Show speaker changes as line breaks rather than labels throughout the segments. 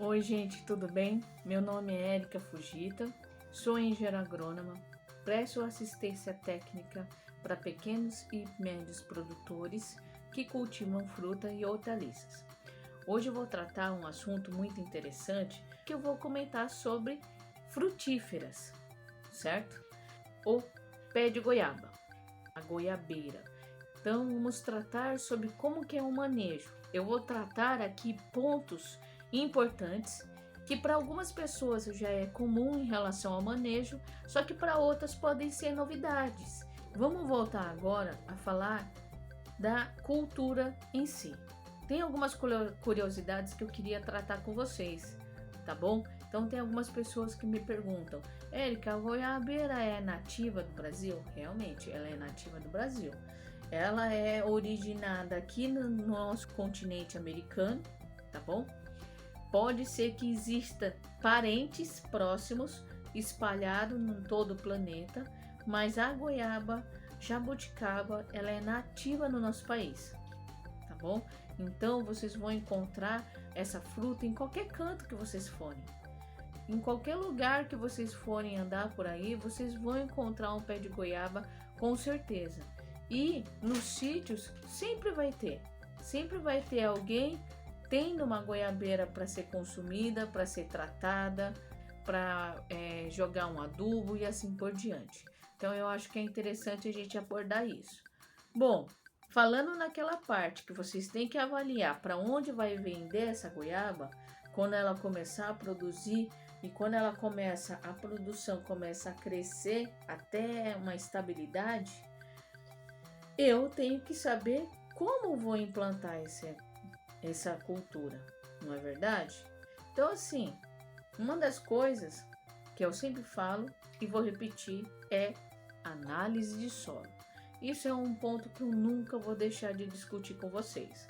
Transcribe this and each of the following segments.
Oi, gente, tudo bem? Meu nome é Érica Fujita, sou engenheira agrônoma, presto assistência técnica para pequenos e médios produtores que cultivam fruta e hortaliças. Hoje eu vou tratar um assunto muito interessante que eu vou comentar sobre frutíferas, certo? O pé de goiaba, a goiabeira. Então vamos tratar sobre como que é o manejo. Eu vou tratar aqui pontos importantes que para algumas pessoas já é comum em relação ao manejo, só que para outras podem ser novidades. Vamos voltar agora a falar da cultura em si. Tem algumas curiosidades que eu queria tratar com vocês, tá bom? Então tem algumas pessoas que me perguntam: Érica, a goiabeira é nativa do Brasil? Realmente, ela é nativa do Brasil. Ela é originada aqui no nosso continente americano, tá bom? Pode ser que exista parentes próximos espalhados em todo o planeta, mas a goiaba jabuticaba, ela é nativa no nosso país, tá bom? Então vocês vão encontrar essa fruta em qualquer canto que vocês forem. Em qualquer lugar que vocês forem andar por aí, vocês vão encontrar um pé de goiaba com certeza. E nos sítios sempre vai ter alguém tendo uma goiabeira para ser consumida, para ser tratada, para jogar um adubo e assim por diante. Então eu acho que é interessante a gente abordar isso. Bom, falando naquela parte que vocês têm que avaliar para onde vai vender essa goiaba, quando ela começar a produzir e quando ela a produção começa a crescer até uma estabilidade, eu tenho que saber como vou implantar essa cultura, não é verdade? Então, assim, uma das coisas que eu sempre falo e vou repetir é análise de solo. Isso é um ponto que eu nunca vou deixar de discutir com vocês.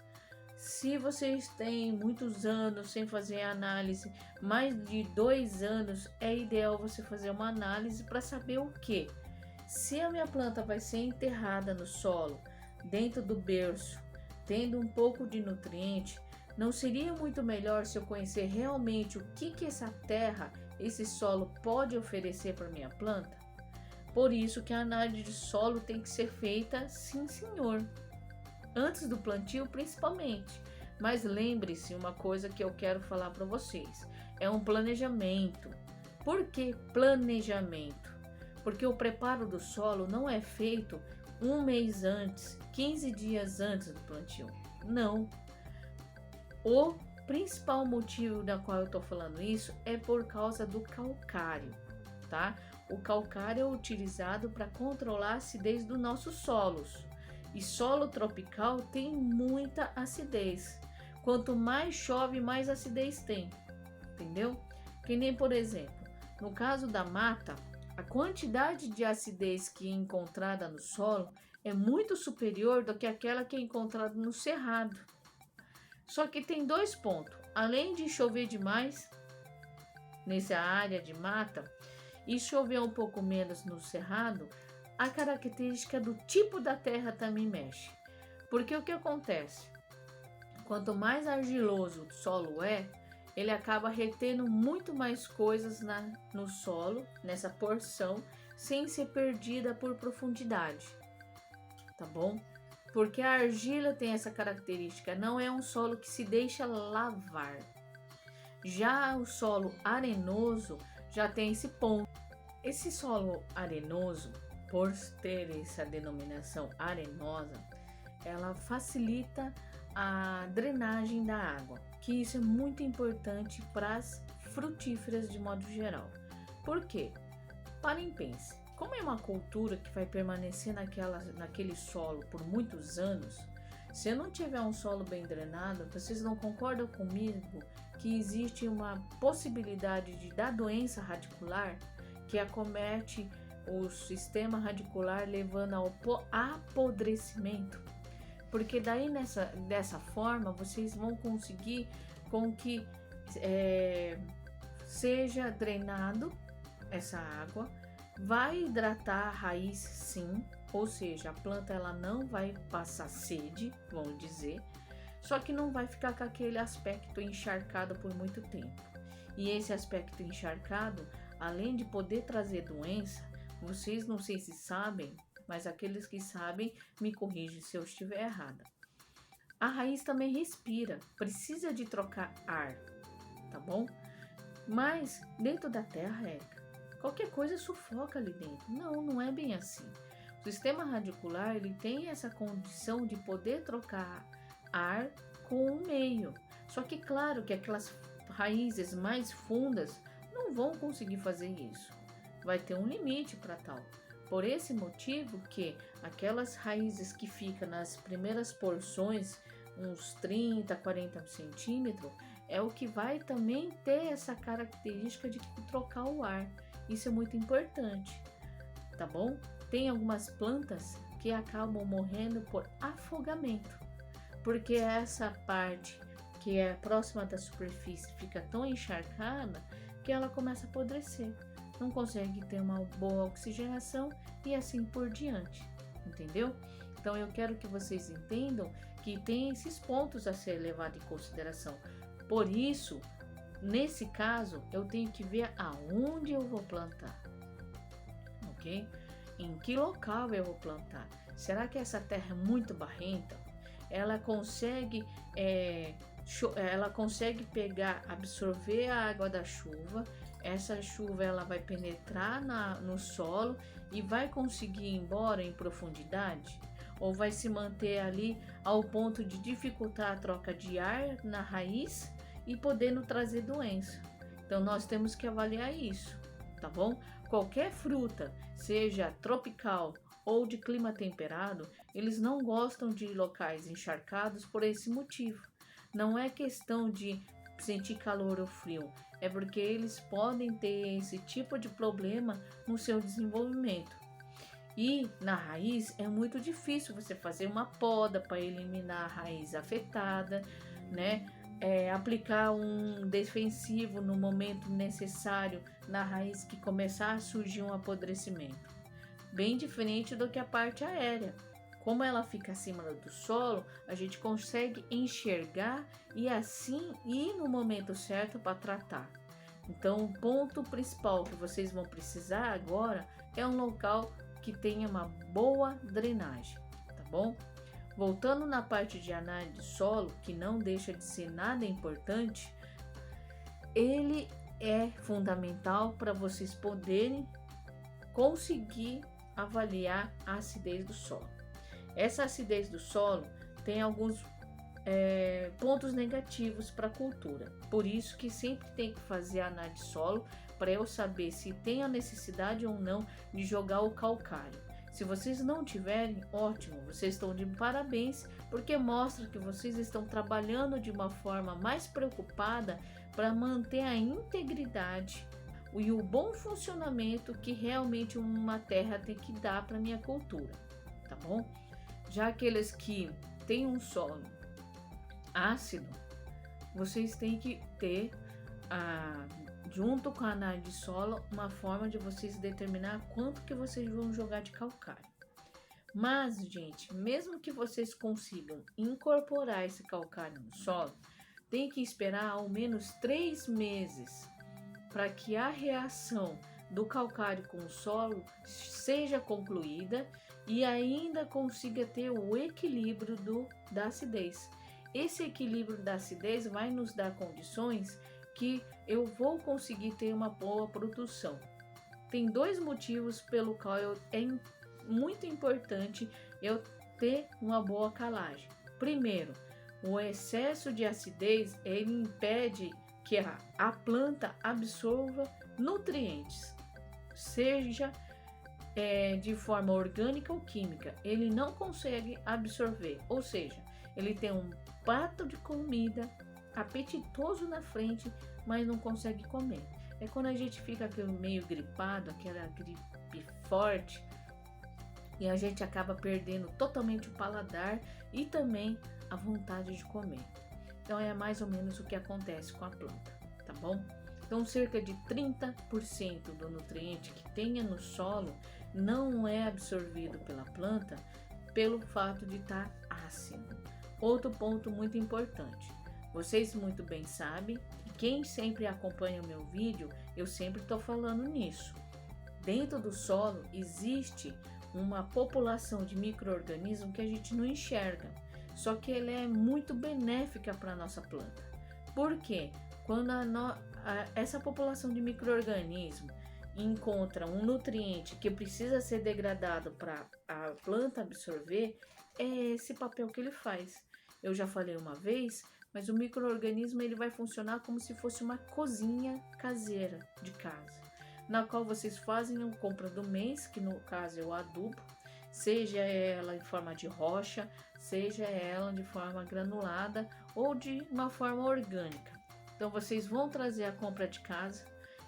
Se vocês têm muitos anos sem fazer análise, mais de 2 anos, é ideal você fazer uma análise para saber o que? Se a minha planta vai ser enterrada no solo, dentro do berço, tendo um pouco de nutriente, não seria muito melhor se eu conhecer realmente o que essa terra, esse solo pode oferecer para minha planta? Por isso que a análise de solo tem que ser feita, sim senhor, antes do plantio principalmente. Mas lembre-se uma coisa que eu quero falar para vocês, é um planejamento. Por que planejamento? Porque o preparo do solo não é feito um mês antes, 15 dias antes do plantio. Não. O principal motivo da qual eu estou falando isso é por causa do calcário, tá? O calcário é utilizado para controlar a acidez dos nossos solos. E solo tropical tem muita acidez. Quanto mais chove, mais acidez tem. Entendeu? Que nem, por exemplo, no caso da mata, a quantidade de acidez que é encontrada no solo é muito superior do que aquela que é encontrada no cerrado. Só que tem 2 pontos. Além de chover demais nessa área de mata e chover um pouco menos no cerrado, a característica do tipo da terra também mexe. Porque o que acontece? Quanto mais argiloso o solo é, ele acaba retendo muito mais coisas no solo, nessa porção, sem ser perdida por profundidade, tá bom? Porque a argila tem essa característica, não é um solo que se deixa lavar. Já o solo arenoso já tem esse ponto. Esse solo arenoso, por ter essa denominação arenosa, ela facilita a drenagem da água, que isso é muito importante para as frutíferas de modo geral. Por quê? Parem e pense, como é uma cultura que vai permanecer naquele solo por muitos anos, se eu não tiver um solo bem drenado, vocês não concordam comigo que existe uma possibilidade de dar doença radicular que acomete o sistema radicular, levando ao apodrecimento? Porque daí dessa forma vocês vão conseguir com que seja drenado essa água, vai hidratar a raiz sim, ou seja, a planta ela não vai passar sede, vamos dizer, só que não vai ficar com aquele aspecto encharcado por muito tempo. E esse aspecto encharcado, além de poder trazer doença, vocês não sei se sabem, mas aqueles que sabem me corrigem se eu estiver errada. A raiz também respira, precisa de trocar ar, tá bom? Mas dentro da terra, qualquer coisa sufoca ali dentro. Não, não é bem assim. O sistema radicular, ele tem essa condição de poder trocar ar com o meio. Só que claro que aquelas raízes mais fundas não vão conseguir fazer isso. Vai ter um limite para tal. Por esse motivo que aquelas raízes que ficam nas primeiras porções, uns 30, 40 centímetros, é o que vai também ter essa característica de trocar o ar. Isso é muito importante, tá bom? Tem algumas plantas que acabam morrendo por afogamento, porque essa parte que é próxima da superfície fica tão encharcada que ela começa a apodrecer, não consegue ter uma boa oxigenação e assim por diante, entendeu? Então eu quero que vocês entendam que tem esses pontos a ser levado em consideração. Por isso, nesse caso, eu tenho que ver aonde eu vou plantar, ok? Em que local eu vou plantar? Será que essa terra é muito barrenta? Ela consegue absorver a água da chuva. Essa chuva ela vai penetrar no solo e vai conseguir ir embora em profundidade? Ou vai se manter ali ao ponto de dificultar a troca de ar na raiz e podendo trazer doença? Então nós temos que avaliar isso, tá bom? Qualquer fruta, seja tropical ou de clima temperado, eles não gostam de locais encharcados por esse motivo. Não é questão de sentir calor ou frio, é porque eles podem ter esse tipo de problema no seu desenvolvimento. E na raiz é muito difícil você fazer uma poda para eliminar a raiz afetada, né? Aplicar um defensivo no momento necessário na raiz que começar a surgir um apodrecimento. Bem diferente do que a parte aérea. Como ela fica acima do solo, a gente consegue enxergar e assim ir no momento certo para tratar. Então, o ponto principal que vocês vão precisar agora é um local que tenha uma boa drenagem, tá bom? Voltando na parte de análise de solo, que não deixa de ser nada importante, ele é fundamental para vocês poderem conseguir avaliar a acidez do solo. Essa acidez do solo tem alguns pontos negativos para a cultura. Por isso que sempre tem que fazer a análise de solo para eu saber se tem a necessidade ou não de jogar o calcário. Se vocês não tiverem, ótimo, vocês estão de parabéns, porque mostra que vocês estão trabalhando de uma forma mais preocupada para manter a integridade e o bom funcionamento que realmente uma terra tem que dar para minha cultura, tá bom? Já aqueles que têm um solo ácido, vocês têm que ter, junto com a análise de solo, uma forma de vocês determinar quanto que vocês vão jogar de calcário. Mas, gente, mesmo que vocês consigam incorporar esse calcário no solo, tem que esperar ao menos 3 meses para que a reação do calcário com o solo seja concluída e ainda consiga ter o equilíbrio da acidez. Esse equilíbrio da acidez vai nos dar condições que eu vou conseguir ter uma boa produção. Tem 2 motivos pelo qual é muito importante eu ter uma boa calagem. Primeiro, o excesso de acidez ele impede que a planta absorva nutrientes, seja de forma orgânica ou química. Ele não consegue absorver, ou seja, ele tem um prato de comida apetitoso na frente, mas não consegue comer. É quando a gente fica meio gripado, aquela gripe forte, e a gente acaba perdendo totalmente o paladar e também a vontade de comer. Então é mais ou menos o que acontece com a planta, tá bom? Então cerca de 30% do nutriente que tenha no solo não é absorvido pela planta pelo fato de estar ácido. Outro ponto muito importante. Vocês muito bem sabem, e quem sempre acompanha o meu vídeo, eu sempre estou falando nisso. Dentro do solo existe uma população de micro-organismos que a gente não enxerga, só que ela é muito benéfica para a nossa planta. Por quê? Quando essa população de micro-organismos encontra um nutriente que precisa ser degradado para a planta absorver, é esse papel que ele faz. Eu já falei uma vez, mas o micro-organismo ele vai funcionar como se fosse uma cozinha caseira de casa, na qual vocês fazem a compra do mês, que no caso é o adubo, seja ela em forma de rocha, seja ela de forma granulada ou de uma forma orgânica. Então vocês vão trazer a compra de casa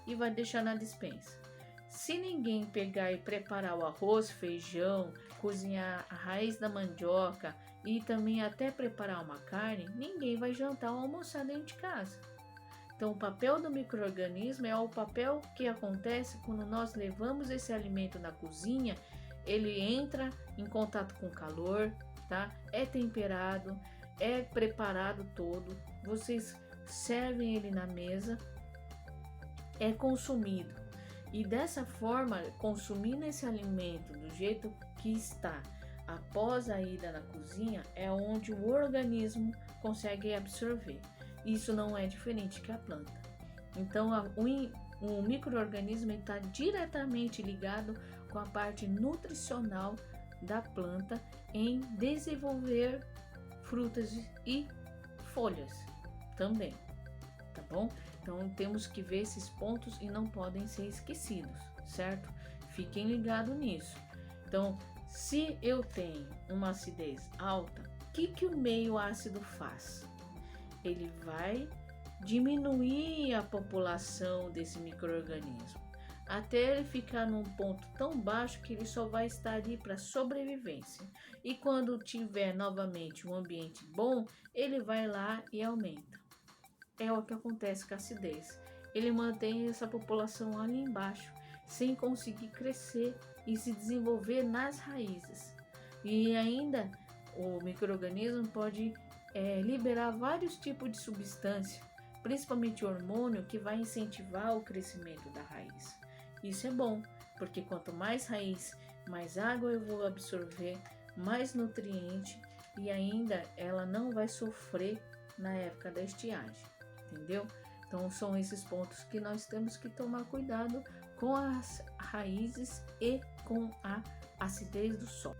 e vai deixar na despensa. Se ninguém pegar e preparar o arroz, feijão, cozinhar a raiz da mandioca e também até preparar uma carne, ninguém vai jantar ou almoçar dentro de casa. Então, o papel do micro-organismo é o papel que acontece quando nós levamos esse alimento na cozinha. Ele entra em contato com o calor, tá? É temperado, é preparado todo. Vocês servem ele na mesa, é consumido. E dessa forma, consumindo esse alimento do jeito que está, após a ida na cozinha, é onde o organismo consegue absorver. Isso não é diferente que a planta. Então, o micro-organismo está diretamente ligado com a parte nutricional da planta em desenvolver frutas e folhas também, tá bom? Então, temos que ver esses pontos e não podem ser esquecidos, certo? Fiquem ligados nisso. Então, se eu tenho uma acidez alta, o que o meio ácido faz? Ele vai diminuir a população desse micro-organismo, até ele ficar num ponto tão baixo que ele só vai estar ali para sobrevivência. E quando tiver novamente um ambiente bom, ele vai lá e aumenta. É o que acontece com a acidez. Ele mantém essa população ali embaixo, sem conseguir crescer e se desenvolver nas raízes. E ainda o micro-organismo pode liberar vários tipos de substância, principalmente hormônio, que vai incentivar o crescimento da raiz. Isso é bom, porque quanto mais raiz, mais água eu vou absorver, mais nutriente, e ainda ela não vai sofrer na época da estiagem, entendeu? Então são esses pontos que nós temos que tomar cuidado com as raízes e com a acidez do solo.